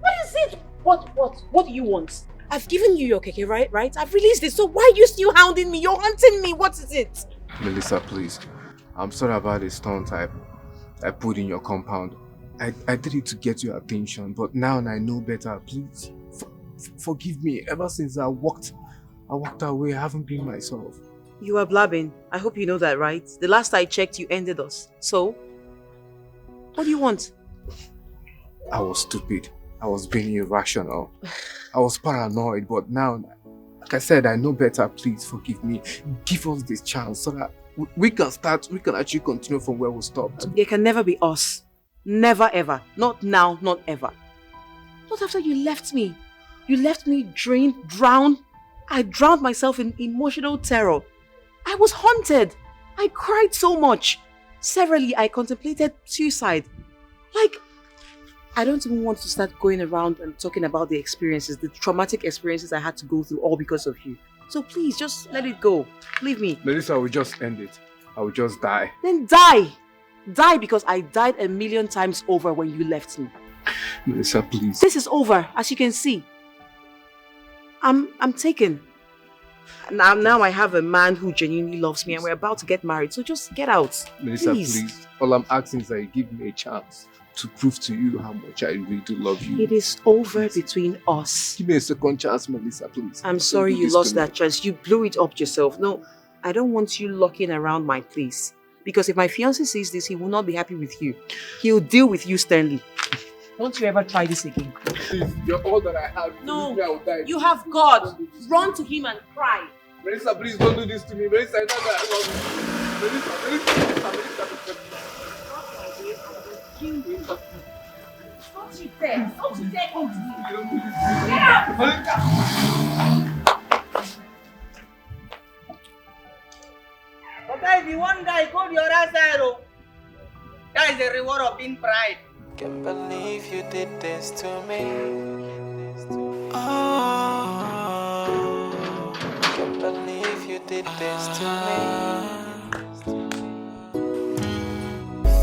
What is it? What do you want? I've given you your keke, right? I've released it, so why are you still hounding me? You're hunting me. What is it? Melissa, please. I'm sorry about the stunt I put in your compound. I did it to get your attention, but now I know better. Please, forgive me. Ever since I walked away, I haven't been myself. You are blabbing. I hope you know that, right? The last I checked, you ended us. So, what do you want? I was stupid. I was being irrational. I was paranoid, but now, like I said, I know better. Please forgive me. Give us this chance so that we can actually continue from where we stopped. There can never be us. Never ever. Not now, not ever. Not after you left me. You left me drowned. I drowned myself in emotional terror. I was haunted. I cried so much. Severally, I contemplated suicide. Like, I don't even want to start going around and talking about the experiences, the traumatic experiences I had to go through all because of you. So please, just let it go. Leave me. Melissa, I will just end it. I will just die. Then die. Die because I died 1,000,000 times over when you left me. Melissa, please. This is over, as you can see. I'm taken. Now I have a man who genuinely loves me and we're about to get married, so just get out. Melissa, please. All I'm asking is that you give me a chance to prove to you how much I really do love you. It is over between us. Give me a second chance, Melissa, please. I'm sorry you lost that chance. You blew it up yourself. No, I don't want you locking around my place. Because if my fiancé sees this, he will not be happy with you. He'll deal with you sternly. Don't you ever try this again. Please, you're all that I have. No, I will die. you have God. Run to him and cry. Melissa, please don't do this to me. Melissa, I know that I love you. Melissa. Don't you dare. Don't you dare come to me. Get out! But if you want die, go to your other side. That is the reward of being pride. Can't believe you did this to me. Oh, can't believe you did this to me.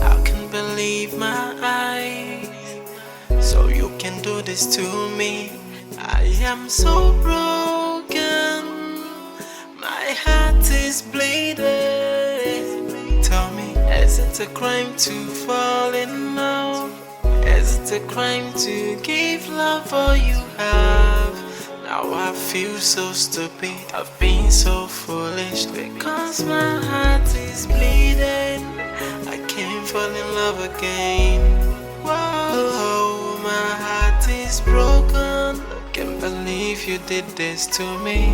I can't believe my eyes. So you can do this to me. I am so broken. My heart is bleeding. Tell me, is it a crime to fall in love? Is it a crime to give love all you have? Now I feel so stupid. I've been so foolish because my heart is bleeding. I can't fall in love again. Whoa, my heart is broken. Can't believe you did this to me.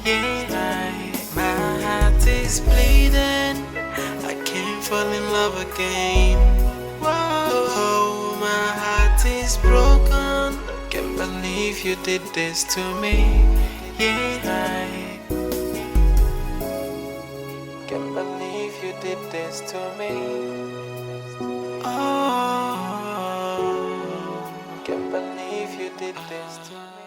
Yeah, my heart is bleeding. I can't fall in love again. Whoa, my heart is broken. Can't believe you did this to me. Yeah, can't believe you did this to me. Oh, can't believe you did this to me.